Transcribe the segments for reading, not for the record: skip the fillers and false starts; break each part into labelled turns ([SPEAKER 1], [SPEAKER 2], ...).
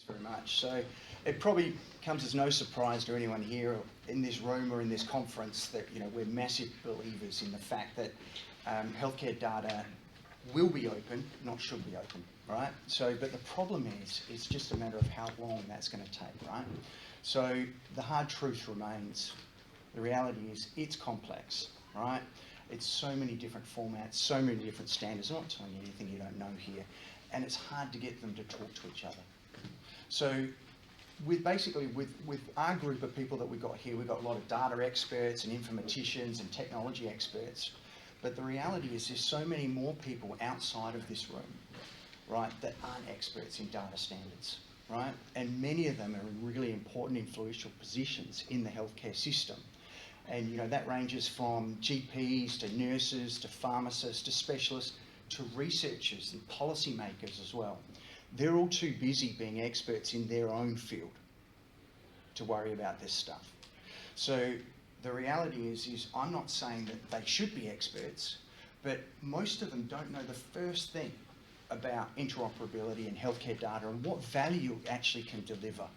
[SPEAKER 1] very much. So it probably comes as no surprise to anyone here in this room or in this conference that we're massive believers in the fact that healthcare data will be open, not should be open, right? So, but the problem is, it's just a matter of how long that's going to take, right? So the hard truth remains. The reality is, it's complex, right? It's so many different formats, so many different standards. I'm not telling you anything you don't know here. And it's hard to get them to talk to each other. So with our group of people that we've got here, we've got a lot of data experts and informaticians and technology experts. But the reality is there's so many more people outside of this room, right, that aren't experts in data standards, right? And many of them are in really important influential positions in the healthcare system. And that ranges from GPs to nurses to pharmacists to specialists to researchers and policymakers as well. They're all too busy being experts in their own field to worry about this stuff. So the reality is I'm not saying that they should be experts, but most of them don't know the first thing about interoperability and healthcare data and what value it actually can deliver.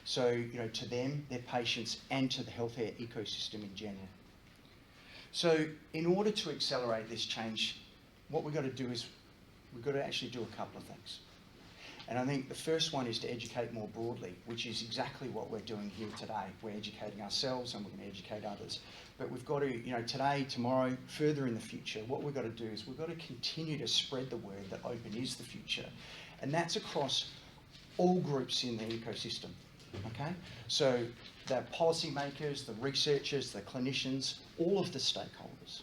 [SPEAKER 1] So, to them, their patients, and to the healthcare ecosystem in general. So, in order to accelerate this change, what we've got to do is we've got to actually do a couple of things. And I think the first one is to educate more broadly, which is exactly what we're doing here today. We're educating ourselves and we're going to educate others. But we've got to, today, tomorrow, further in the future, what we've got to do is we've got to continue to spread the word that open is the future. And that's across all groups in the ecosystem. Okay, so the policymakers, the researchers, the clinicians, all of the stakeholders.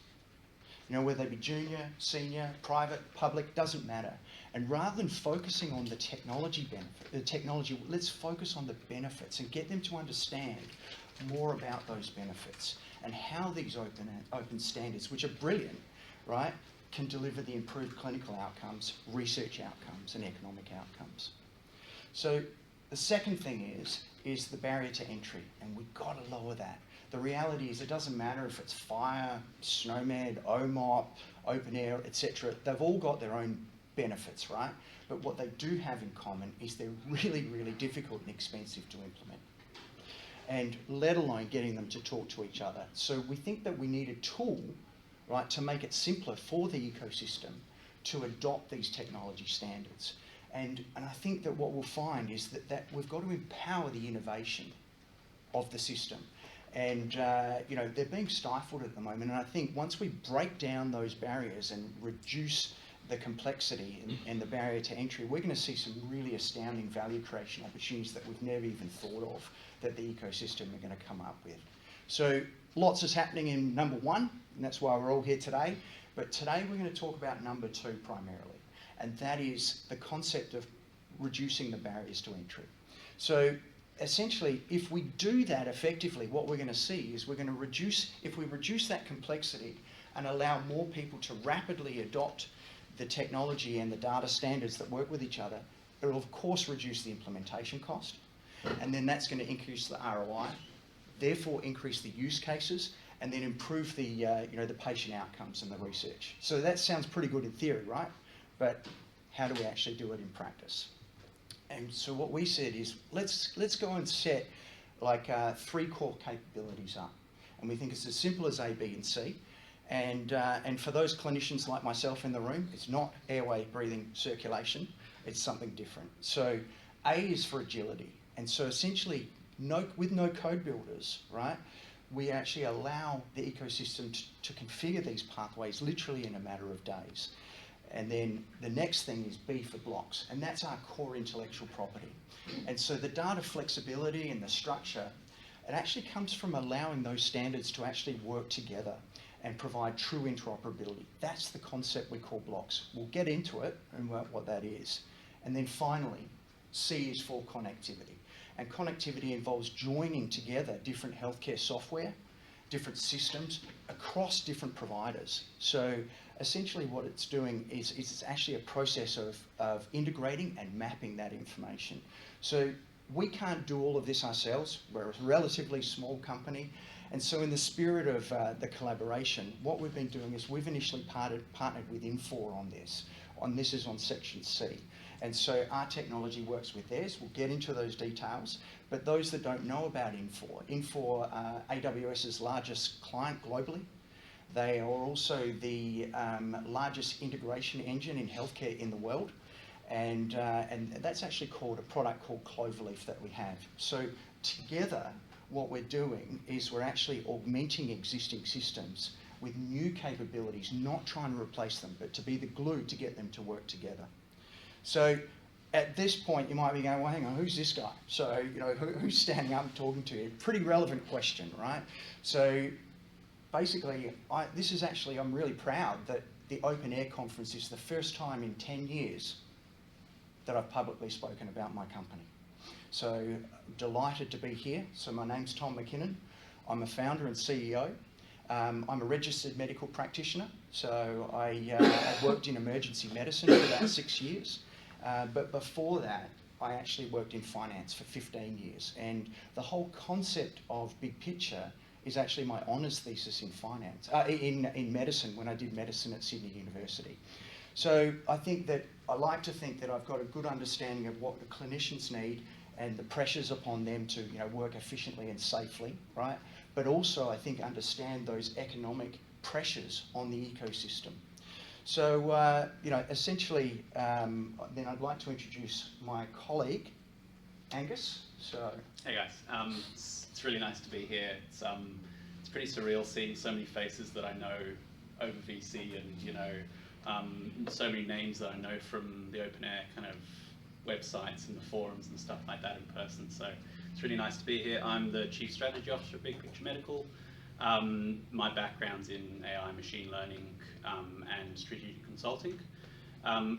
[SPEAKER 1] Whether they be junior, senior, private, public, doesn't matter. And rather than focusing on the technology let's focus on the benefits and get them to understand more about those benefits and how these open standards, which are brilliant, right, can deliver the improved clinical outcomes, research outcomes, and economic outcomes. So the second thing is the barrier to entry, and we've got to lower that. The reality is it doesn't matter if it's FHIR, SNOMED, OMOP, openEHR, etc. They've all got their own benefits, right? But what they do have in common is they're really, really difficult and expensive to implement, and let alone getting them to talk to each other. So we think that we need a tool, right, to make it simpler for the ecosystem to adopt these technology standards. And I think that what we'll find is that we've got to empower the innovation of the system. And, they're being stifled at the moment. And I think once we break down those barriers and reduce the complexity and the barrier to entry, we're going to see some really astounding value creation opportunities that we've never even thought of that the ecosystem are going to come up with. So lots is happening in number one, and that's why we're all here today. But today we're going to talk about number two primarily. And that is the concept of reducing the barriers to entry. So essentially, if we do that effectively, what we're going to see is we're going to reduce, if we reduce that complexity and allow more people to rapidly adopt the technology and the data standards that work with each other, it will of course reduce the implementation cost. And then that's going to increase the ROI, therefore increase the use cases, and then improve the, the patient outcomes and the research. So that sounds pretty good in theory, right? But how do we actually do it in practice? And so what we said is, let's go and set like 3 core capabilities up. And we think it's as simple as A, B, and C. And for those clinicians like myself in the room, it's not airway, breathing, circulation. It's something different. So A is for agility. And so essentially, with no code builders, right, we actually allow the ecosystem to configure these pathways literally in a matter of days. And then the next thing is B for blocks, and that's our core intellectual property. And so the data flexibility and the structure, it actually comes from allowing those standards to actually work together and provide true interoperability. That's the concept we call blocks. We'll get into it and what that is. And then finally, C is for connectivity. And connectivity involves joining together different healthcare software, different systems across different providers. So essentially what it's doing is it's actually a process of integrating and mapping that information. So we can't do all of this ourselves. We're a relatively small company. And so in the spirit of the collaboration, what we've been doing is we've initially partnered with Infor on this. This is on section C. And so our technology works with theirs. We'll get into those details. But those that don't know about Infor are AWS's largest client globally. They are also the largest integration engine in healthcare in the world. And that's actually called a product called Cloverleaf that we have. So together, what we're doing is we're actually augmenting existing systems with new capabilities, not trying to replace them, but to be the glue to get them to work together. So at this point, you might be going, well, hang on, who's this guy? So, you know, who's standing up and talking to you? Pretty relevant question, right? So basically, I'm really proud that the openEHR conference is the first time in 10 years that I've publicly spoken about my company. So delighted to be here. So my name's Tom McKinnon. I'm a founder and CEO. I'm a registered medical practitioner. So I worked in emergency medicine for about 6 years. But before that, I actually worked in finance for 15 years. And the whole concept of big picture is actually my honours thesis in finance, in medicine, when I did medicine at Sydney University. So I like to think that I've got a good understanding of what the clinicians need and the pressures upon them to, you know, work efficiently and safely, right? But also I think understand those economic pressures on the ecosystem. So, you know, essentially, then I'd like to introduce my colleague, Angus. So,
[SPEAKER 2] hey guys, it's really nice to be here. It's pretty surreal seeing so many faces that I know over VC, and you know, so many names that I know from the openEHR kind of websites and the forums and stuff like that in person. So it's really nice to be here. I'm the Chief Strategy Officer at Big Picture Medical. My background's in AI, machine learning, and strategic consulting.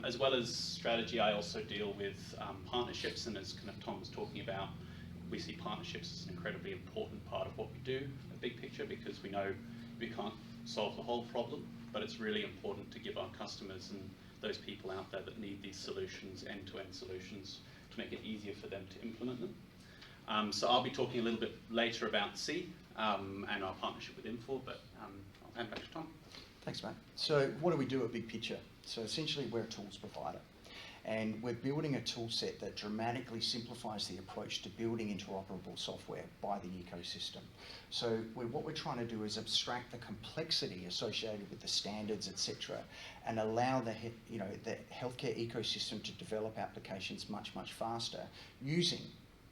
[SPEAKER 2] As well as strategy, I also deal with partnerships, and as kind of Tom was talking about, we see partnerships as an incredibly important part of what we do at Big Picture, because we know we can't solve the whole problem, but it's really important to give our customers and those people out there that need these solutions, end-to-end solutions, to make it easier for them to implement them. So I'll be talking a little bit later about C and our partnership with Infor, but I'll hand back to Tom.
[SPEAKER 1] Thanks, mate. So what do we do at Big Picture? So essentially we're a tools provider, and we're building a tool set that dramatically simplifies the approach to building interoperable software by the ecosystem. So what we're trying to do is abstract the complexity associated with the standards, etc., and allow the healthcare ecosystem to develop applications much faster using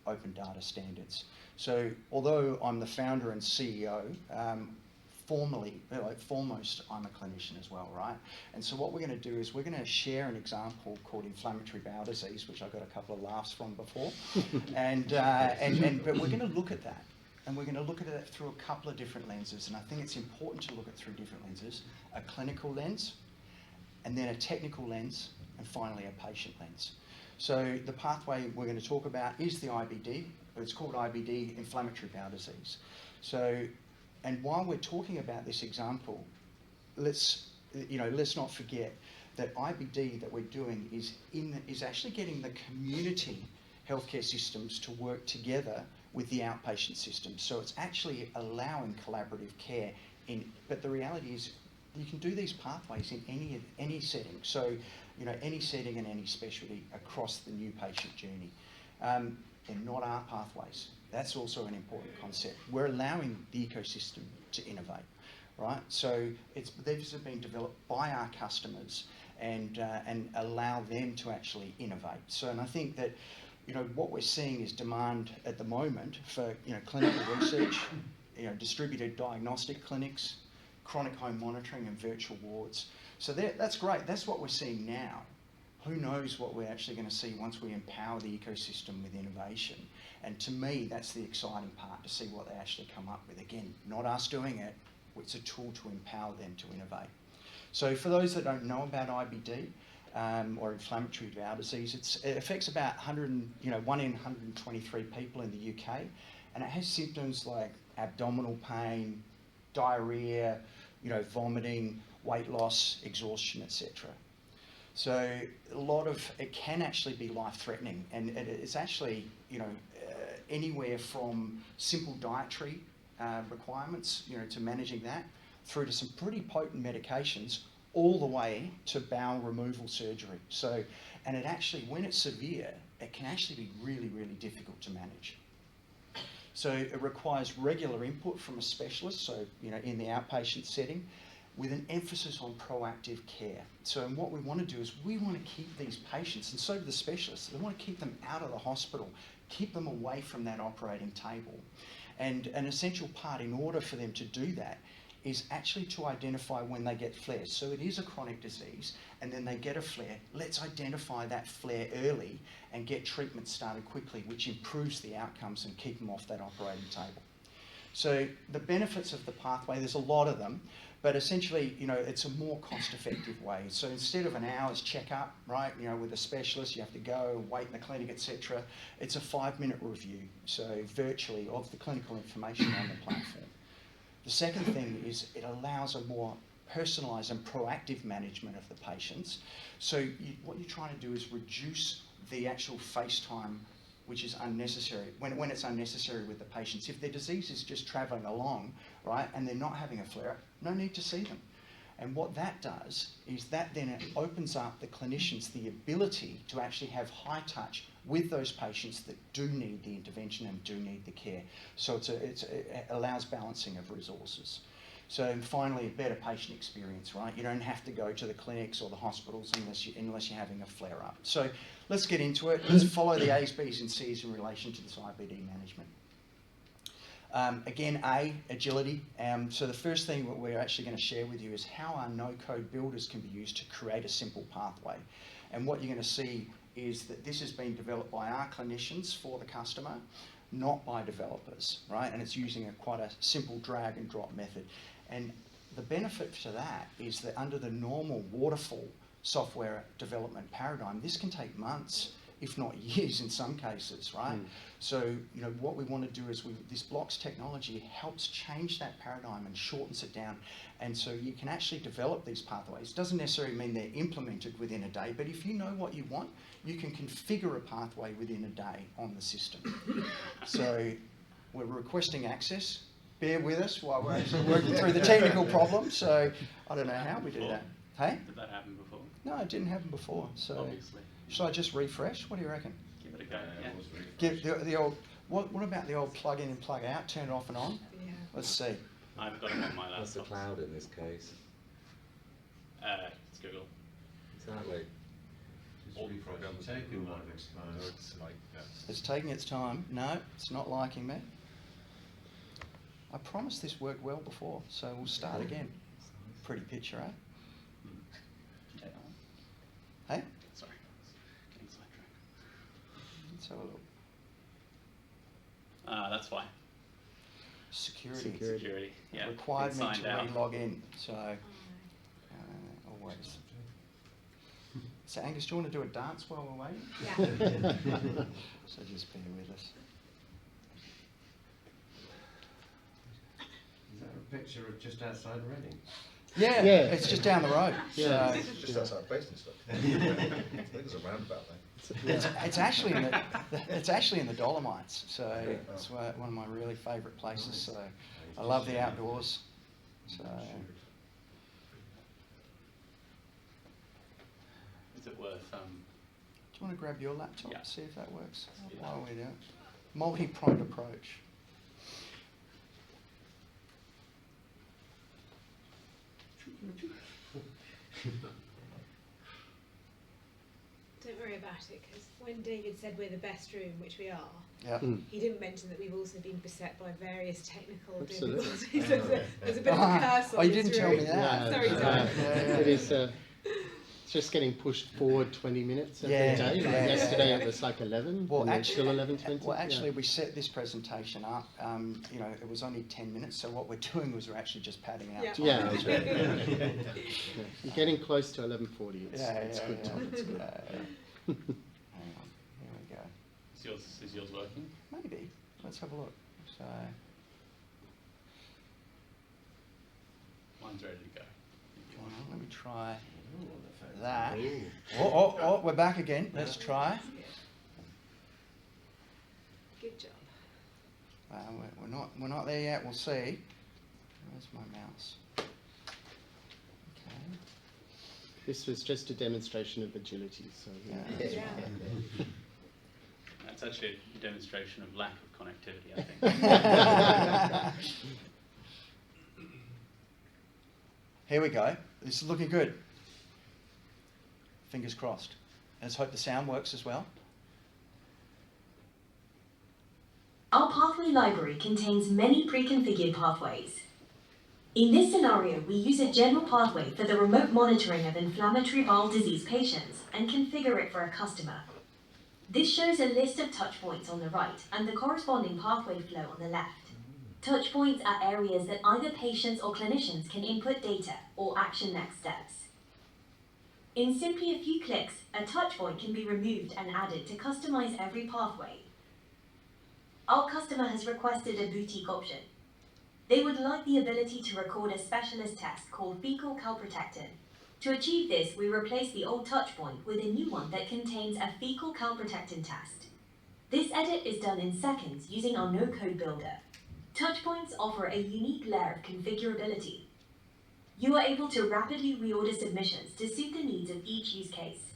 [SPEAKER 1] open data standards. So although I'm the founder and CEO, foremost, I'm a clinician as well, right? And so what we're going to do is we're going to share an example called inflammatory bowel disease, which I got a couple of laughs from before, but we're going to look at that, and we're going to look at it through a couple of different lenses. And I think it's important to look at through different lenses: a clinical lens, and then a technical lens, and finally a patient lens. So the pathway we're going to talk about is the IBD. It's called IBD, inflammatory bowel disease. So, and while we're talking about this example, let's not forget that IBD that we're doing is actually getting the community healthcare systems to work together with the outpatient system. So it's actually allowing collaborative care but the reality is you can do these pathways in any setting. So, you know, any setting and any specialty across the new patient journey. They're not our pathways. That's also an important concept. We're allowing the ecosystem to innovate, right? So these have been developed by our customers and allow them to actually innovate. So, and I think that, you know, what we're seeing is demand at the moment for, you know, clinical research, you know, distributed diagnostic clinics, chronic home monitoring and virtual wards. So that's great. That's what we're seeing now. Who knows what we're actually going to see once we empower the ecosystem with innovation. And to me, that's the exciting part, to see what they actually come up with. Again, not us doing it, it's a tool to empower them to innovate. So for those that don't know about IBD, or inflammatory bowel disease, it affects about 1 in 123 people in the UK, and it has symptoms like abdominal pain, diarrhea, you know, vomiting, weight loss, exhaustion, etc. So it can actually be life-threatening, and it's actually, you know, anywhere from simple dietary requirements, you know, to managing that, through to some pretty potent medications, all the way to bowel removal surgery. So, and it actually, when it's severe, it can actually be really, really difficult to manage. So it requires regular input from a specialist, so in the outpatient setting, with an emphasis on proactive care. So what we want to do is we want to keep these patients, and so do the specialists, we want to keep them out of the hospital, keep them away from that operating table. And an essential part in order for them to do that is actually to identify when they get flares. So it is a chronic disease, and then they get a flare. Let's identify that flare early and get treatment started quickly, which improves the outcomes and keep them off that operating table. So the benefits of the pathway, there's a lot of them, but essentially, it's a more cost-effective way. So instead of an hour's checkup, right, with a specialist, you have to go, wait in the clinic, etc. It's a 5-minute review, so virtually, of the clinical information on the platform. The second thing is it allows a more personalised and proactive management of the patients. So what you're trying to do is reduce the actual face time, which is unnecessary, when it's unnecessary with the patients. If their disease is just travelling along, right, and they're not having a flare-up, no need to see them. And what that does is that then it opens up the clinicians the ability to actually have high touch with those patients that do need the intervention and do need the care. So it allows balancing of resources. So and finally, a better patient experience, right? You don't have to go to the clinics or the hospitals unless you're having a flare-up. So let's get into it. Let's follow the A's, B's and C's in relation to this IBD management. Again, agility. So the first thing that we're actually going to share with you is how our no-code builders can be used to create a simple pathway. And what you're going to see is that this has been developed by our clinicians for the customer, not by developers, right? And it's using quite a simple drag and drop method. And the benefit to that is that under the normal waterfall software development paradigm, this can take months, if not years in some cases, right? So, what we want to do is this blocks technology helps change that paradigm and shortens it down. And so you can actually develop these pathways. Doesn't necessarily mean they're implemented within a day, but if you know what you want, you can configure a pathway within a day on the system. So we're requesting access. Bear with us while we're actually working through the technical problem. So I don't know how we do that. Hey?
[SPEAKER 2] Did that happen before?
[SPEAKER 1] No, it didn't happen before. So
[SPEAKER 2] obviously.
[SPEAKER 1] Should I just refresh? What do you reckon?
[SPEAKER 2] Give it a go. Yeah.
[SPEAKER 1] Give the old. What about the old plug in and plug out? Turn it off and on.
[SPEAKER 3] Yeah.
[SPEAKER 1] Let's see.
[SPEAKER 2] I've got it on my laptop.
[SPEAKER 4] What's the cloud in this case?
[SPEAKER 2] It's Google.
[SPEAKER 4] Exactly.
[SPEAKER 1] It's taking its time. No, it's not liking me. I promised this worked well before, so we'll start again. Pretty picture, eh?
[SPEAKER 2] Take that one.
[SPEAKER 1] Hey?
[SPEAKER 2] Sorry. Getting sidetracked.
[SPEAKER 1] Let's have a look.
[SPEAKER 2] That's why.
[SPEAKER 1] Security.
[SPEAKER 2] Security. Yeah.
[SPEAKER 1] Required me to
[SPEAKER 2] out.
[SPEAKER 1] re-log in, so always. So Angus, do you want to do a dance while we're waiting?
[SPEAKER 3] Yeah.
[SPEAKER 1] So just bear with us.
[SPEAKER 5] Is that a picture of just outside Reading?
[SPEAKER 1] Yeah, it's just down the road.
[SPEAKER 5] Yeah.
[SPEAKER 1] So
[SPEAKER 6] It's just outside Basingstoke. I think there's a roundabout there.
[SPEAKER 1] it's actually in the Dolomites. So it's one of my really favourite places. So I love the outdoors. So
[SPEAKER 2] Is it worth?
[SPEAKER 1] do you want to grab your laptop?
[SPEAKER 2] Yeah.
[SPEAKER 1] See if that works
[SPEAKER 2] Yeah.
[SPEAKER 1] while we do it. Multi-pronged approach.
[SPEAKER 3] Don't worry about it, because when David said we're the best room, which we are,
[SPEAKER 1] Yeah.
[SPEAKER 3] he didn't mention that we've also been beset by various technical
[SPEAKER 7] Absolutely.
[SPEAKER 3] difficulties. There's a bit of a curse on
[SPEAKER 1] Oh, you
[SPEAKER 3] this
[SPEAKER 1] didn't tell
[SPEAKER 3] room.
[SPEAKER 1] me that.
[SPEAKER 3] Sorry, Tom.
[SPEAKER 7] It is. It's just getting pushed forward 20 minutes every
[SPEAKER 1] Yeah,
[SPEAKER 7] day. Like
[SPEAKER 1] yeah,
[SPEAKER 7] yesterday
[SPEAKER 1] yeah.
[SPEAKER 7] it was like 11,
[SPEAKER 1] Well,
[SPEAKER 7] and then
[SPEAKER 1] actually,
[SPEAKER 7] still 11:20.
[SPEAKER 1] Well, actually, we set this presentation up. It was only 10 minutes. So what we're doing was we're actually just padding out.
[SPEAKER 3] Yeah.
[SPEAKER 1] time.
[SPEAKER 7] Yeah, that's right. Yeah. You're getting close to 11:40. It's good
[SPEAKER 1] yeah.
[SPEAKER 7] time. It's good.
[SPEAKER 1] Hang on, here we go.
[SPEAKER 2] Is yours working?
[SPEAKER 1] Maybe. Let's have a look. So,
[SPEAKER 2] Mine's ready to go.
[SPEAKER 1] let me try that. Oh, we're back again. Let's try.
[SPEAKER 3] Good job.
[SPEAKER 1] We're not there yet. We'll see. Where's my mouse? Okay.
[SPEAKER 7] This was just a demonstration of agility. So
[SPEAKER 1] Yeah.
[SPEAKER 3] Yeah.
[SPEAKER 2] That's actually a demonstration of lack of connectivity, I think.
[SPEAKER 1] Here we go. This is looking good. Fingers crossed. Let's hope the sound works as well.
[SPEAKER 8] Our pathway library contains many pre-configured pathways. In this scenario, we use a general pathway for the remote monitoring of inflammatory bowel disease patients and configure it for a customer. This shows a list of touch points on the right and the corresponding pathway flow on the left. Touch points are areas that either patients or clinicians can input data or action next steps. In simply a few clicks, a touch point can be removed and added to customize every pathway. Our customer has requested a boutique option. They would like the ability to record a specialist test called fecal calprotectin. To achieve this, we replace the old touchpoint with a new one that contains a fecal calprotectin test. This edit is done in seconds using our no-code builder. Touchpoints offer a unique layer of configurability. You are able to rapidly reorder submissions to suit the needs of each use case.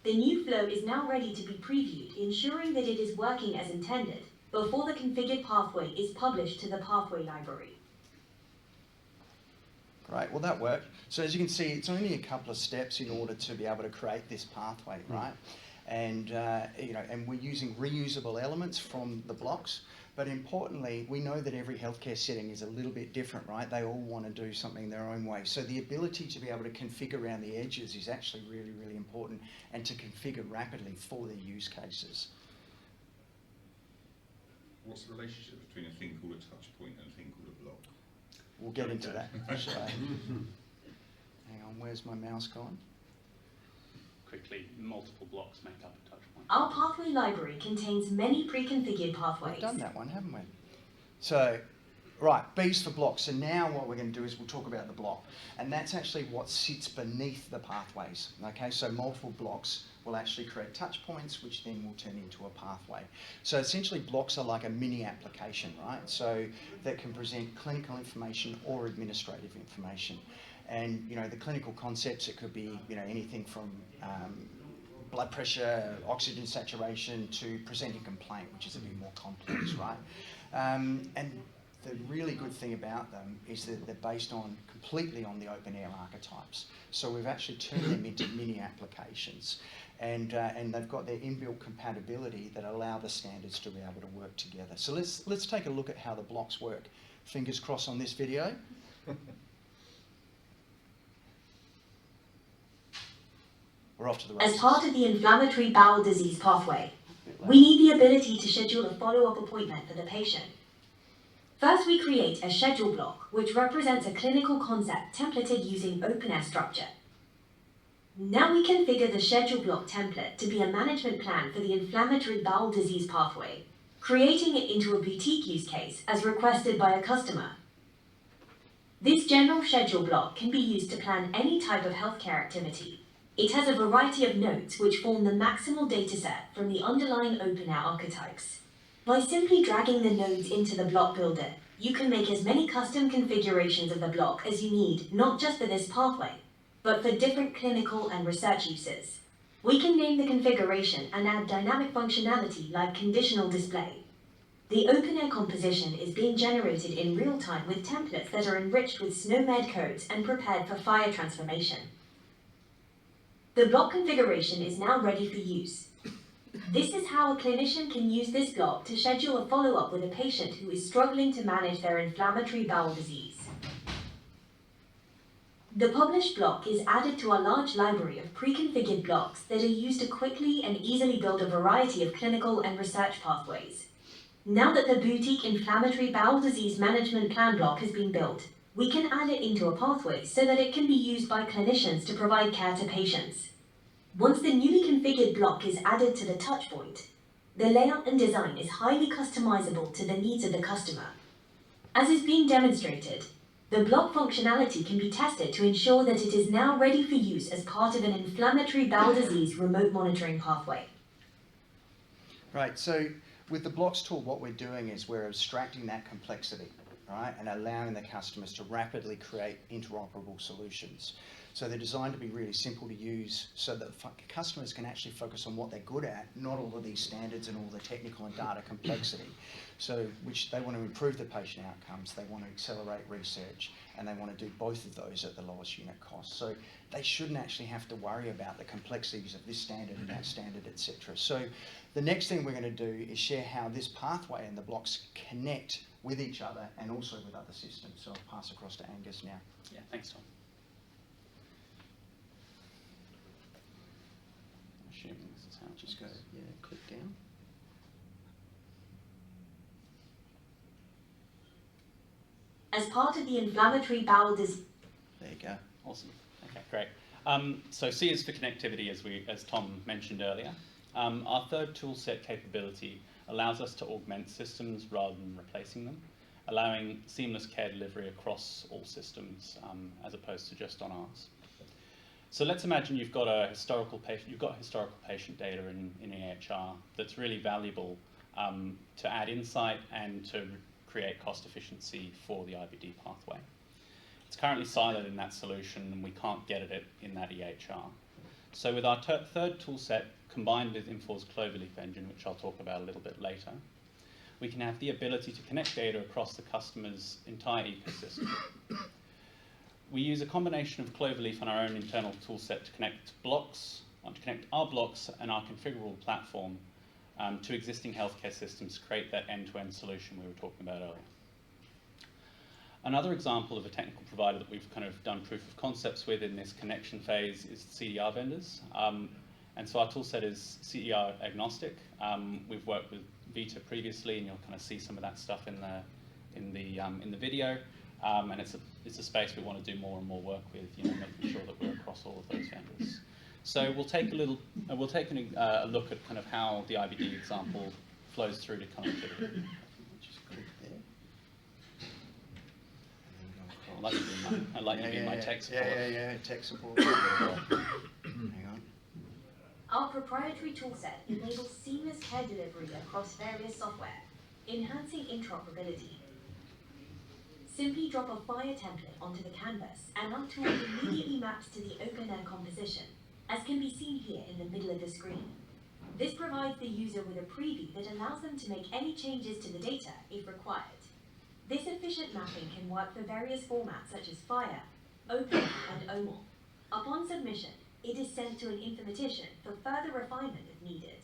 [SPEAKER 8] The new flow is now ready to be previewed, ensuring that it is working as intended before the configured pathway is published to the pathway library.
[SPEAKER 1] Great, well that worked. So as you can see, it's only a couple of steps in order to be able to create this pathway, right? And and we're using reusable elements from the blocks. But importantly, we know that every healthcare setting is a little bit different, right? They all want to do something their own way. So the ability to be able to configure around the edges is actually really, really important, and to configure rapidly for the use cases.
[SPEAKER 6] What's the relationship between a thing called a touch point and a thing called a block?
[SPEAKER 1] We'll get into that. So, hang on, where's my mouse gone?
[SPEAKER 2] Quickly, multiple blocks make up a touch point.
[SPEAKER 8] Our pathway library contains many pre-configured pathways.
[SPEAKER 1] We've done that one, haven't we? So, right, B's for blocks. So now what we're going to do is we'll talk about the block. And that's actually what sits beneath the pathways. Okay, so multiple blocks will actually create touch points, which then will turn into a pathway. So essentially blocks are like a mini application, right? So that can present clinical information or administrative information. And, the clinical concepts, it could be, anything from blood pressure, oxygen saturation, to presenting complaint, which is a bit more complex, right? And the really good thing about them is that they're based completely on the openEHR archetypes. So we've actually turned them into mini applications. And they've got their inbuilt compatibility that allow the standards to be able to work together. So let's take a look at how the blocks work. Fingers crossed on this video. We're off to the races.
[SPEAKER 8] As part of the inflammatory bowel disease pathway, we need the ability to schedule a follow-up appointment for the patient. First, we create a schedule block, which represents a clinical concept templated using openEHR structure. Now we configure the schedule block template to be a management plan for the inflammatory bowel disease pathway, creating it into a boutique use case as requested by a customer. This general schedule block can be used to plan any type of healthcare activity. It has a variety of nodes which form the maximal dataset from the underlying openEHR archetypes. By simply dragging the nodes into the block builder, you can make as many custom configurations of the block as you need, not just for this pathway, but for different clinical and research uses. We can name the configuration and add dynamic functionality like conditional display. The openEHR composition is being generated in real time with templates that are enriched with SNOMED codes and prepared for FHIR transformation. The block configuration is now ready for use. This is how a clinician can use this block to schedule a follow-up with a patient who is struggling to manage their inflammatory bowel disease. The published block is added to our large library of pre-configured blocks that are used to quickly and easily build a variety of clinical and research pathways. Now that the boutique inflammatory bowel disease management plan block has been built, we can add it into a pathway so that it can be used by clinicians to provide care to patients. Once the newly configured block is added to the touchpoint, the layout and design is highly customizable to the needs of the customer. As is being demonstrated, the block functionality can be tested to ensure that it is now ready for use as part of an inflammatory bowel disease remote monitoring pathway.
[SPEAKER 1] Right, so with the blocks tool, what we're doing is we're abstracting that complexity, right, and allowing the customers to rapidly create interoperable solutions. So they're designed to be really simple to use so that customers can actually focus on what they're good at, not all of these standards and all the technical and data complexity. So which they want to improve the patient outcomes, they want to accelerate research, and they want to do both of those at the lowest unit cost. So they shouldn't actually have to worry about the complexities of this standard and that standard, etc. So the next thing we're going to do is share how this pathway and the blocks connect with each other and also with other systems. So I'll pass across to Angus now.
[SPEAKER 2] Yeah, thanks, Tom. Assuming this is how
[SPEAKER 1] Just go, yeah, click down.
[SPEAKER 8] As part of the inflammatory bowel disease.
[SPEAKER 1] There you go.
[SPEAKER 2] Awesome. Okay, great. So C is for connectivity, as Tom mentioned earlier. Our third toolset capability allows us to augment systems rather than replacing them, allowing seamless care delivery across all systems as opposed to just on ours. So let's imagine you've got historical patient data in EHR that's really valuable to add insight and to create cost efficiency for the IBD pathway. It's currently siloed in that solution and we can't get at it in that EHR. So with our third toolset combined with Infor Cloverleaf engine, which I'll talk about a little bit later, we can have the ability to connect data across the customer's entire ecosystem. We use a combination of Cloverleaf and our own internal toolset to connect our blocks and our configurable platform to existing healthcare systems to create that end-to-end solution we were talking about earlier. Another example of a technical provider that we've kind of done proof of concepts with in this connection phase is CDR vendors. And so our toolset is CDR agnostic. We've worked with Vita previously, and you'll kind of see some of that stuff in the video. And it's a space we want to do more and more work with, making sure that we're across all of those vendors. So we'll take a look at kind of how the IBD example flows through to connectivity.
[SPEAKER 1] Just click there.
[SPEAKER 2] I'd like you to be my tech support.
[SPEAKER 1] Yeah, tech support. Hang on.
[SPEAKER 8] Our proprietary toolset enables seamless care delivery across various software, enhancing interoperability. Simply drop a FHIR template onto the canvas and our tool immediately maps to the openEHR composition, as can be seen here in the middle of the screen. This provides the user with a preview that allows them to make any changes to the data if required. This efficient mapping can work for various formats such as FHIR, openEHR, and OMOR. Upon submission, it is sent to an informatician for further refinement if needed.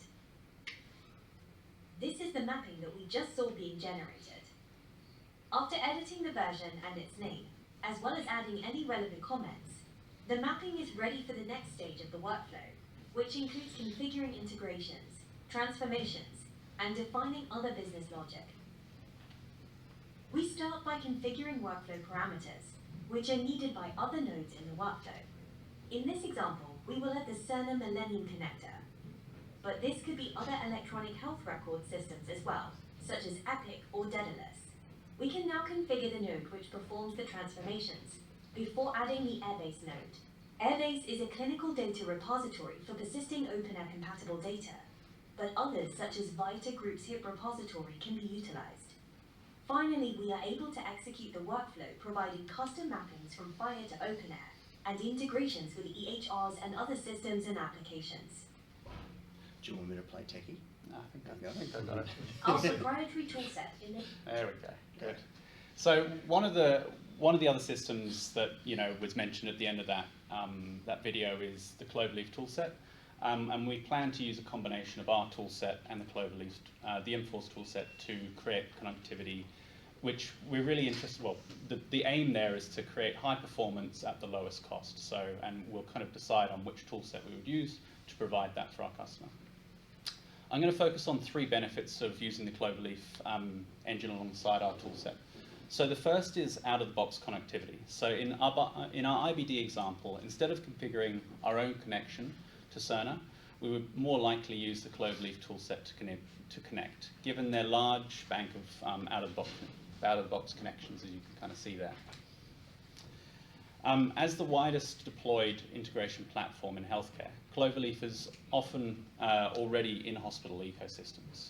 [SPEAKER 8] This is the mapping that we just saw being generated. After editing the version and its name, as well as adding any relevant comments, the mapping is ready for the next stage of the workflow, which includes configuring integrations, transformations, and defining other business logic. We start by configuring workflow parameters, which are needed by other nodes in the workflow. In this example, we will add the Cerner Millennium connector, but this could be other electronic health record systems as well, such as Epic or Daedalus. We can now configure the node which performs the transformations before adding the Airbase node. Airbase is a clinical data repository for persisting openEHR compatible data, but others such as Vita Group's HIP repository can be utilized. Finally, we are able to execute the workflow providing custom mappings from FHIR to openEHR and integrations with EHRs and other systems and applications.
[SPEAKER 1] Do you want me to play techie?
[SPEAKER 2] No, I think I got it.
[SPEAKER 8] Our proprietary toolset in the
[SPEAKER 2] There we go. Good. So one of the other systems that was mentioned at the end of that video is the Cloverleaf toolset, and we plan to use a combination of our toolset and the Cloverleaf, the Infor toolset to create connectivity, which we're really interested. Well, the aim there is to create high performance at the lowest cost. So, and we'll kind of decide on which toolset we would use to provide that for our customer. I'm going to focus on 3 benefits of using the Cloverleaf engine alongside our toolset. So the first is out-of-the-box connectivity. So in our IBD example, instead of configuring our own connection to Cerner, we would more likely use the Cloverleaf toolset to connect, given their large bank of out-of-the-box connections, as you can kind of see there. As the widest deployed integration platform in healthcare, Cloverleaf is often already in hospital ecosystems,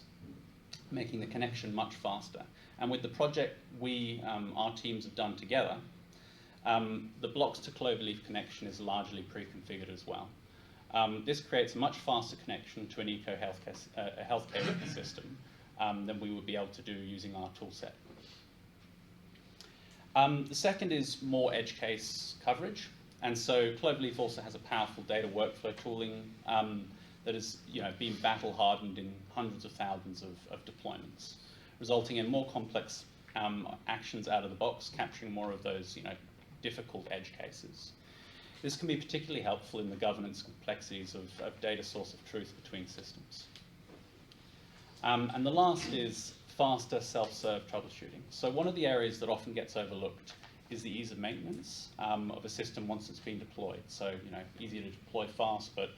[SPEAKER 2] making the connection much faster. And with the project our teams have done together, The blocks to cloverleaf connection is largely pre-configured as well. This creates a much faster connection to an healthcare ecosystem than we would be able to do using our toolset. The second is more edge case coverage, and so Cloverleaf also has a powerful data workflow tooling that has been battle hardened in hundreds of thousands of deployments, resulting in more complex actions out of the box, capturing more of those difficult edge cases. This can be particularly helpful in the governance complexities of data source of truth between systems. And the last is faster self-serve troubleshooting. So one of the areas that often gets overlooked is the ease of maintenance of a system once it's been deployed. So easy to deploy fast, but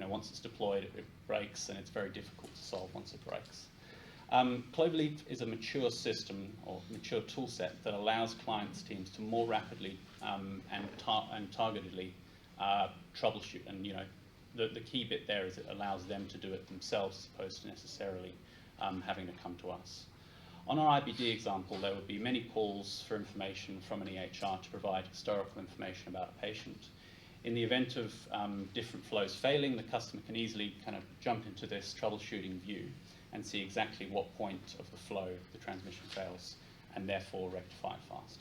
[SPEAKER 2] once it's deployed, it breaks, and it's very difficult to solve once it breaks. Cloverleaf is a mature system or mature tool set that allows clients teams to more rapidly and targetedly troubleshoot. And the key bit there is it allows them to do it themselves as opposed to necessarily having to come to us. On our IBD example, there would be many calls for information from an EHR to provide historical information about a patient. In the event of different flows failing, the customer can easily kind of jump into this troubleshooting view and see exactly what point of the flow the transmission fails, and therefore rectify it fast.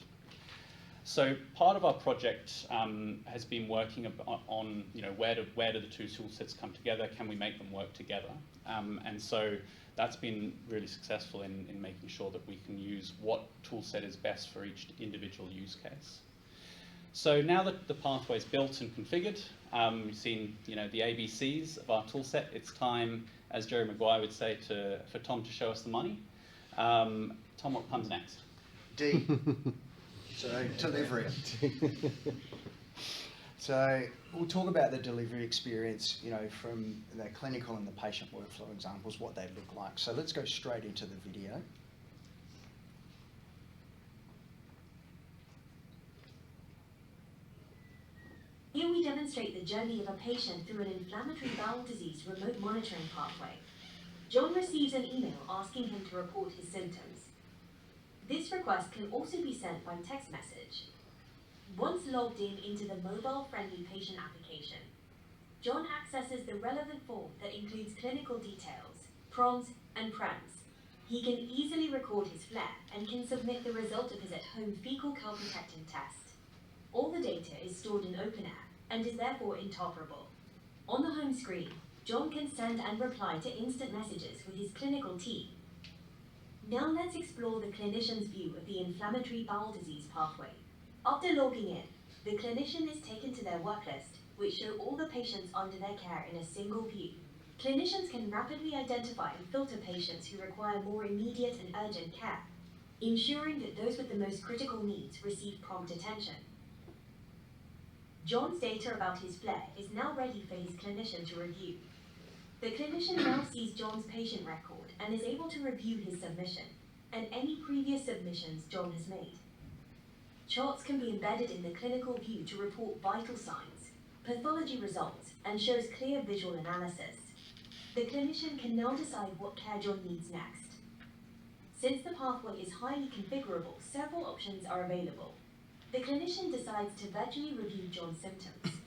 [SPEAKER 2] So part of our project has been working on where do the two tool sets come together? Can we make them work together? And so that's been really successful in making sure that we can use what tool set is best for each individual use case. So now that the pathway is built and configured, you've seen the ABCs of our tool set. It's time, as Jerry Maguire would say, for Tom to show us the money. Tom, what comes next?
[SPEAKER 1] D. So delivery. So we'll talk about the delivery experience, from the clinical and the patient workflow examples, what they look like. So let's go straight into the video.
[SPEAKER 8] Here we demonstrate the journey of a patient through an inflammatory bowel disease remote monitoring pathway. John receives an email asking him to report his symptoms. This request can also be sent by text message. Once logged into the mobile-friendly patient application, John accesses the relevant form that includes clinical details, PROMs and PREMs. He can easily record his flare and can submit the result of his at-home fecal calprotectin test. All the data is stored in openEHR and is therefore interoperable. On the home screen, John can send and reply to instant messages with his clinical team. Now let's explore the clinician's view of the inflammatory bowel disease pathway. After logging in, the clinician is taken to their work list, which show all the patients under their care in a single view. Clinicians can rapidly identify and filter patients who require more immediate and urgent care, ensuring that those with the most critical needs receive prompt attention. John's data about his flare is now ready for his clinician to review. The clinician now sees John's patient record and is able to review his submission and any previous submissions John has made. Charts can be embedded in the clinical view to report vital signs, pathology results, and shows clear visual analysis. The clinician can now decide what care John needs next. Since the pathway is highly configurable, several options are available. The clinician decides to virtually review John's symptoms.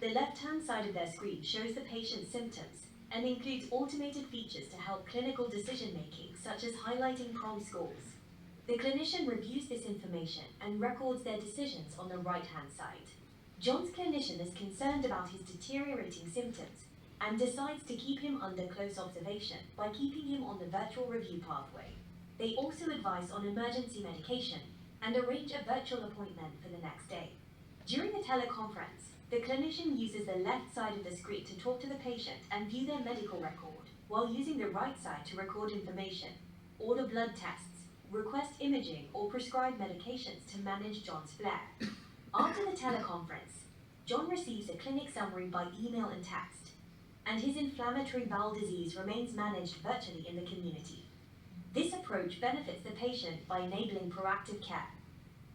[SPEAKER 8] The left-hand side of their screen shows the patient's symptoms and includes automated features to help clinical decision-making, such as highlighting PROM scores. The clinician reviews this information and records their decisions on the right-hand side. John's clinician is concerned about his deteriorating symptoms and decides to keep him under close observation by keeping him on the virtual review pathway. They also advise on emergency medication and arrange a virtual appointment for the next day. During the teleconference, the clinician uses the left side of the screen to talk to the patient and view their medical record, while using the right side to record information, order blood tests, request imaging, or prescribe medications to manage John's flare. After the teleconference, John receives a clinic summary by email and text, and his inflammatory bowel disease remains managed virtually in the community. This approach benefits the patient by enabling proactive care,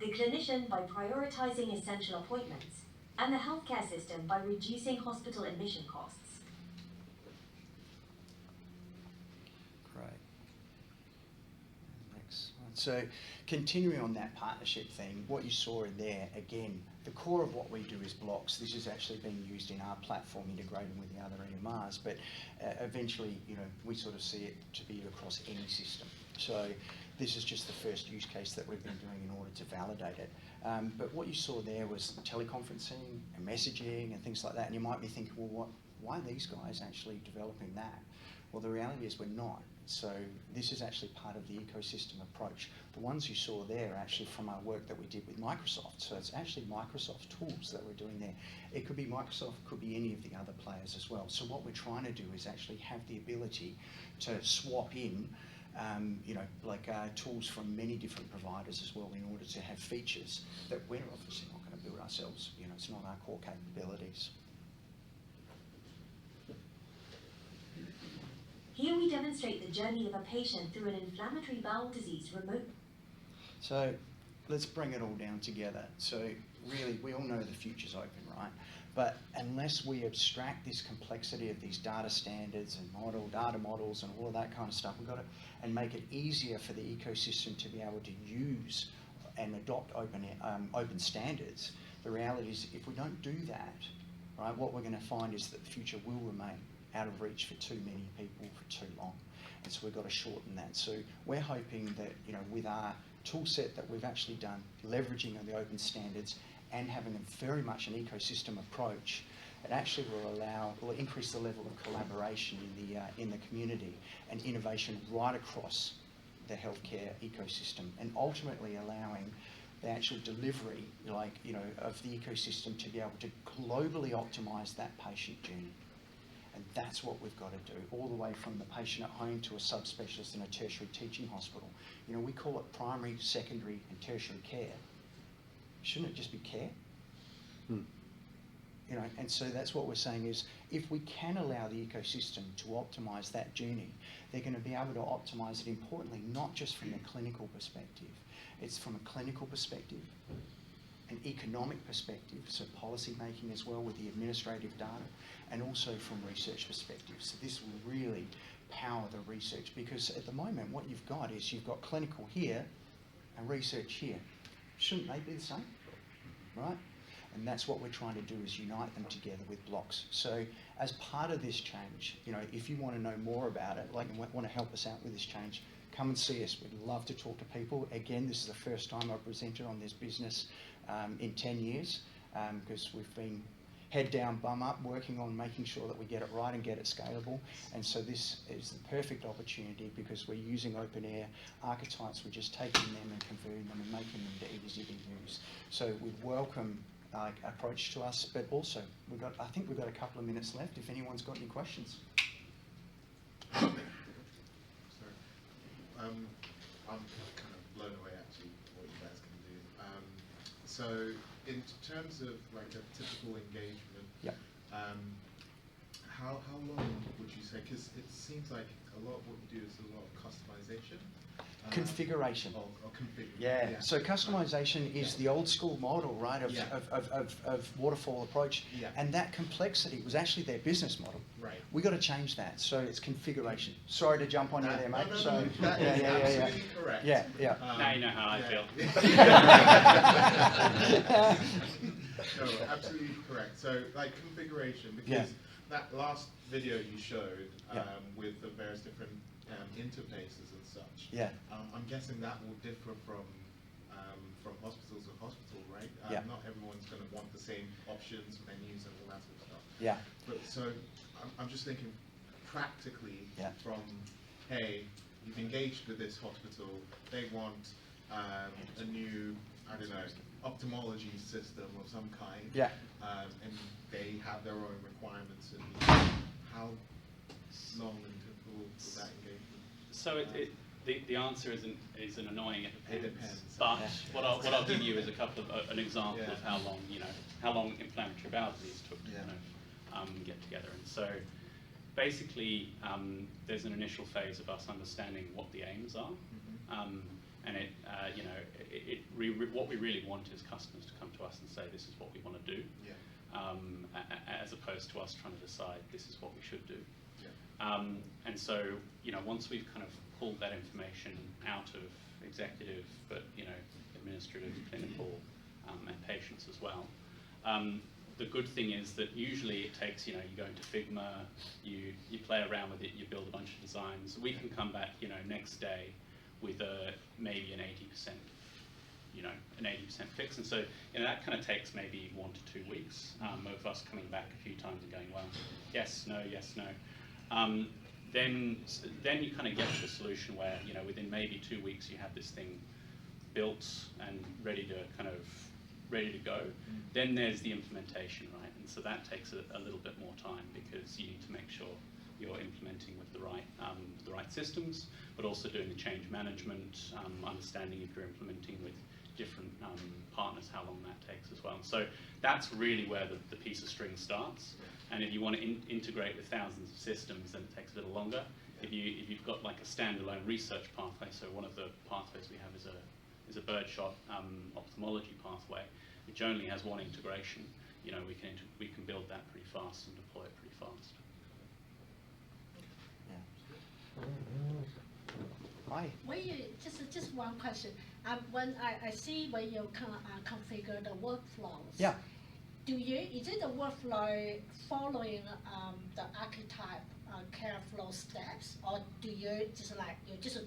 [SPEAKER 8] the clinician by prioritizing essential appointments, and the healthcare system by reducing hospital admission costs.
[SPEAKER 1] Great. Next one. So continuing on that partnership thing, what you saw in there, again, the core of what we do is blocks. This is actually being used in our platform, integrating with the other EMRs, but eventually, you know, we sort of see it to be across any system. So this is just the first use case that we've been doing in order to validate it. But what you saw there was teleconferencing and messaging and things like that, and you might be thinking, well, why are these guys actually developing that? Well, the reality is we're not. So this is actually part of the ecosystem approach. The ones you saw there are actually from our work that we did with Microsoft. So it's actually Microsoft tools that we're doing there. It could be Microsoft, could be any of the other players as well. So what we're trying to do is actually have the ability to swap in tools from many different providers as well in order to have features that we're obviously not going to build ourselves. You know, it's not our core capabilities.
[SPEAKER 8] Here we demonstrate the journey of a patient through an inflammatory bowel disease remote.
[SPEAKER 1] So let's bring it all down together. So really, we all know the future's open, right? But unless we abstract this complexity of these data standards and data models and all of that kind of stuff, we've got to, and make it easier for the ecosystem to be able to use and adopt open standards. The reality is, if we don't do that, right, what we're going to find is that the future will remain out of reach for too many people for too long. And so we've got to shorten that. So we're hoping that, you know, with our tool set that we've actually done, leveraging on the open standards and having a very much an ecosystem approach, it actually will increase the level of collaboration in the community and innovation right across the healthcare ecosystem, and ultimately allowing the actual delivery, of the ecosystem to be able to globally optimize that patient journey. And that's what we've got to do, all the way from the patient at home to a subspecialist in a tertiary teaching hospital. You know, we call it primary, secondary, and tertiary care. Shouldn't it just be care? You know, and so that's what we're saying is, if we can allow the ecosystem to optimize that journey, they're going to be able to optimize it, importantly, not just from the clinical perspective. It's from a clinical perspective, an economic perspective, so policy making as well with the administrative data, and also from research perspective. So this will really power the research, because at the moment what you've got is you've got clinical here and research here. Shouldn't they be the same, right? And that's what we're trying to do, is unite them together with blocks. So as part of this change, you know, if you want to know more about it, and want to help us out with this change, come and see us. We'd love to talk to people. Again, this is the first time I've presented on this business in 10 years, because we've been head down, bum up, working on making sure that we get it right and get it scalable. And so this is the perfect opportunity, because we're using openEHR archetypes. We're just taking them and converting them and making them easy to use. So we welcome approach to us, but also I think we've got a couple of minutes left if anyone's got any questions.
[SPEAKER 9] Sorry. I'm kind of blown away actually what you guys can do. So in terms of like a typical engagement,
[SPEAKER 1] yep.
[SPEAKER 9] How long would you say? Because it seems like a lot of what you do is a lot of customization.
[SPEAKER 1] Configuration.
[SPEAKER 9] Or configuration.
[SPEAKER 1] Yeah. So customization is the old school model, right, of waterfall approach.
[SPEAKER 9] Yeah.
[SPEAKER 1] And that complexity was actually their business model.
[SPEAKER 9] Right.
[SPEAKER 1] We got to change that. So it's configuration. Sorry to jump on you there, mate.
[SPEAKER 9] That is absolutely correct.
[SPEAKER 1] Yeah.
[SPEAKER 2] Now you know how I feel.
[SPEAKER 9] No, absolutely correct. So like configuration, because that last video you showed with the various different interfaces and such.
[SPEAKER 1] Yeah.
[SPEAKER 9] I'm guessing that will differ from hospital to hospital, right? Not everyone's going to want the same options, menus, and all that sort of stuff.
[SPEAKER 1] Yeah.
[SPEAKER 9] But so I'm just thinking practically from, hey, you've engaged with this hospital, they want a new, I don't know, ophthalmology system of some kind. Yeah. And they have their own requirements. And how long and typical will that engagement?
[SPEAKER 2] So the answer isn't annoying. It depends.
[SPEAKER 9] But
[SPEAKER 2] what I'll give you is an example of how long inflammatory bowel disease took to get together. And so basically there's an initial phase of us understanding what the aims are, and what we really want is customers to come to us and say, this is what we want to do, as opposed to us trying to decide this is what we should do. And so, you know, once we've kind of pulled that information out of executive, but, you know, administrative, clinical, and patients as well, the good thing is that usually it takes, you know, you go into Figma, you play around with it, you build a bunch of designs. We can come back, you know, next day with maybe an 80%, you know, an 80% fix. And so, you know, that kind of takes maybe 1 to 2 weeks of us coming back a few times and going, well, yes, no, yes, no. Then you kind of get to a solution where, you know, within maybe 2 weeks you have this thing built and ready to go. Then there's the implementation, right? And so that takes a little bit more time because you need to make sure you're implementing with the right systems, but also doing the change management, understanding if you're implementing with different partners, how long that takes as well. So that's really where the piece of string starts. And if you want to integrate with thousands of systems, then it takes a little longer. If you've got like a standalone research pathway, so one of the pathways we have is a birdshot ophthalmology pathway, which only has one integration. You know, we can build that pretty fast and deploy it pretty fast.
[SPEAKER 1] Hi.
[SPEAKER 10] When you just one question. When I see when you configure the workflows.
[SPEAKER 1] Yeah.
[SPEAKER 10] Is it the workflow following the archetype care flow steps, or do you just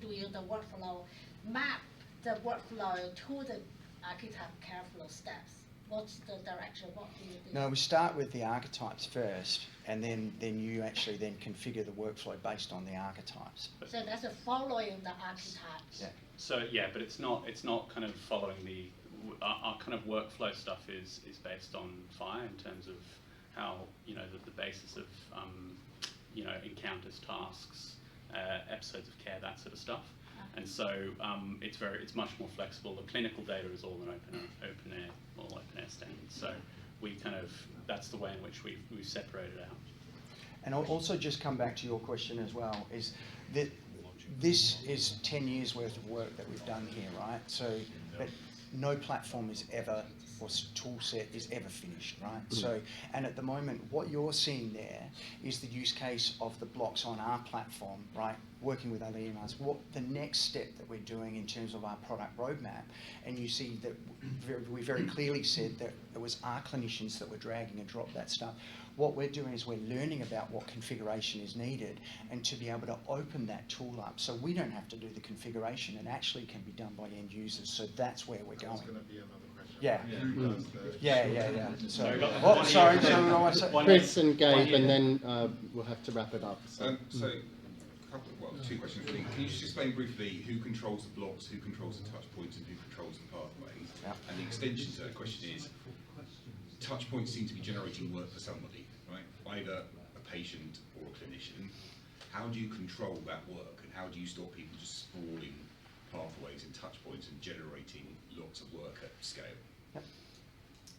[SPEAKER 10] doing the workflow, map the workflow to the archetype care flow steps? What's the direction? What do you do?
[SPEAKER 1] No, we start with the archetypes first, and then you actually then configure the workflow based on the archetypes.
[SPEAKER 10] So that's a following the archetypes.
[SPEAKER 1] Yeah.
[SPEAKER 2] So yeah, but it's not kind of following our kind of workflow stuff is based on FHIR in terms of how, you know, the basis of you know, encounters, tasks, episodes of care, that sort of stuff. And so it's much more flexible. The clinical data is all in openEHR standards. So that's the way in which we've separated out.
[SPEAKER 1] And I'll also just come back to your question as well, is that this is 10 years worth of work that we've done here, right? So, but no platform is ever, or tool set is ever finished, right? So, and at the moment, what you're seeing there is the use case of the blocks on our platform, right? Working with other EMRs, what the next step that we're doing in terms of our product roadmap, and you see that we very clearly said that it was our clinicians that were dragging and drop that stuff. What we're doing is we're learning about what configuration is needed and to be able to open that tool up so we don't have to do the configuration and actually can be done by end users. So that's where we're going.
[SPEAKER 9] That's going to be another question.
[SPEAKER 1] Yeah.
[SPEAKER 9] Who does the
[SPEAKER 1] Yeah.
[SPEAKER 2] So,
[SPEAKER 1] Sorry.
[SPEAKER 7] Chris and Gabe, and then we'll have to wrap it up. So.
[SPEAKER 6] Two questions really. Can you just explain briefly who controls the blocks, who controls the touch points, and who controls the pathways?
[SPEAKER 1] Yeah.
[SPEAKER 6] And the extension to that question is, touch points seem to be generating work for somebody, right? Either a patient or a clinician. How do you control that work, and how do you stop people just sprawling pathways and touch points and generating lots of work at scale?
[SPEAKER 1] Yep.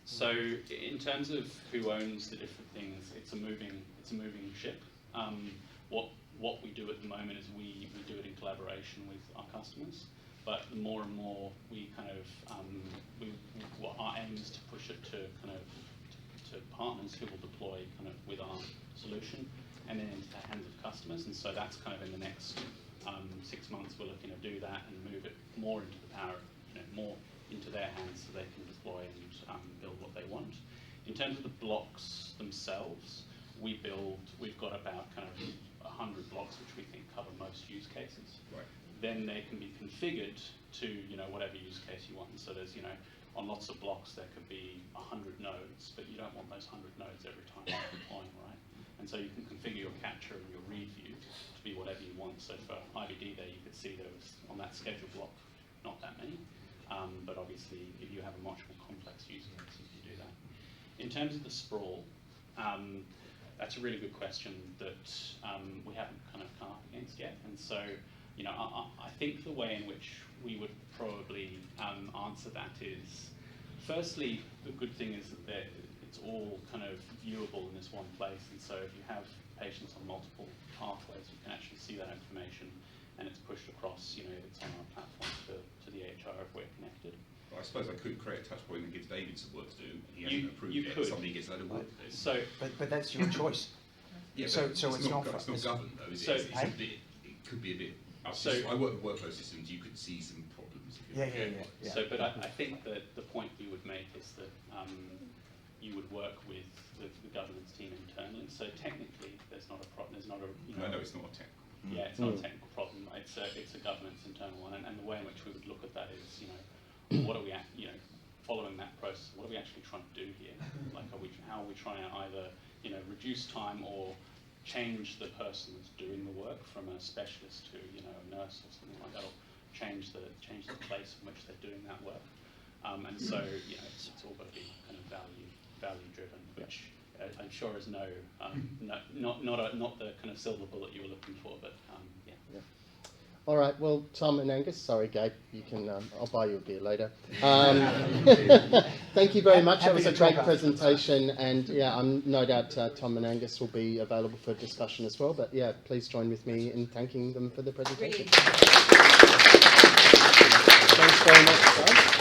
[SPEAKER 2] So in terms of who owns the different things, it's a moving ship. What we do at the moment is we do it in collaboration with our customers, but the more and more we kind of our aim is to push it to partners who will deploy kind of with our solution and then into the hands of customers. And so that's kind of in the next 6 months we're looking to do that and move it more into the power, more into their hands so they can deploy and build what they want. In terms of the blocks themselves, we've got about kind of 100 blocks which we think cover most use cases.
[SPEAKER 6] Right.
[SPEAKER 2] Then they can be configured to whatever use case you want. So there's on lots of blocks there could be 100 nodes, but you don't want those 100 nodes every time you're deploying, right? And so you can configure your capture and your read view to be whatever you want. So for IBD there you could see there was on that schedule block not that many, but obviously if you have a much more complex use case you can do that. In terms of the sprawl, that's a really good question that we haven't kind of come up against yet. And so, I think the way in which we would probably answer that is, firstly, the good thing is that it's all kind of viewable in this one place. And so if you have patients on multiple pathways, you can actually see that information and it's pushed across, it's on our platform to the EHR if we're connected.
[SPEAKER 6] I suppose I could create a touch point that gives David some work to do, and he hasn't approved it,
[SPEAKER 2] could.
[SPEAKER 6] somebody gets a load of work to do.
[SPEAKER 2] So,
[SPEAKER 1] But that's your choice.
[SPEAKER 6] Yeah,
[SPEAKER 1] So
[SPEAKER 6] but
[SPEAKER 1] it's not
[SPEAKER 6] it's not governed though, is
[SPEAKER 2] So-
[SPEAKER 6] it? It's
[SPEAKER 1] Hey?
[SPEAKER 6] a bit, it could be a bit,
[SPEAKER 2] So-
[SPEAKER 6] I work with workflow systems, you could see some problems if you're
[SPEAKER 1] Yeah,
[SPEAKER 6] not
[SPEAKER 1] yeah,
[SPEAKER 6] careful.
[SPEAKER 1] yeah.
[SPEAKER 2] So, but I think that the point we would make is that you would work with the governance team internally. So technically, there's not a problem. There's not a
[SPEAKER 6] No, it's not a tech.
[SPEAKER 2] yeah, it's not a technical problem. It's a governance internal one, and the way in which we would look at that is, what are we following that process? What are we actually trying to do here? Like, how are we trying to either reduce time or change the person that's doing the work from a specialist to a nurse or something like that, or change the place in which they're doing that work. And so it's all got to be kind of value driven, which I'm sure is not the kind of silver bullet you were looking for, but yeah.
[SPEAKER 7] All right, well, Tom and Angus, sorry, Gabe, you can, I'll buy you a beer later. Thank you very much. That was a great presentation, and yeah, I'm no doubt Tom and Angus will be available for discussion as well. But yeah, please join with me in thanking them for the presentation.
[SPEAKER 3] Brilliant.
[SPEAKER 7] Thanks very much, guys.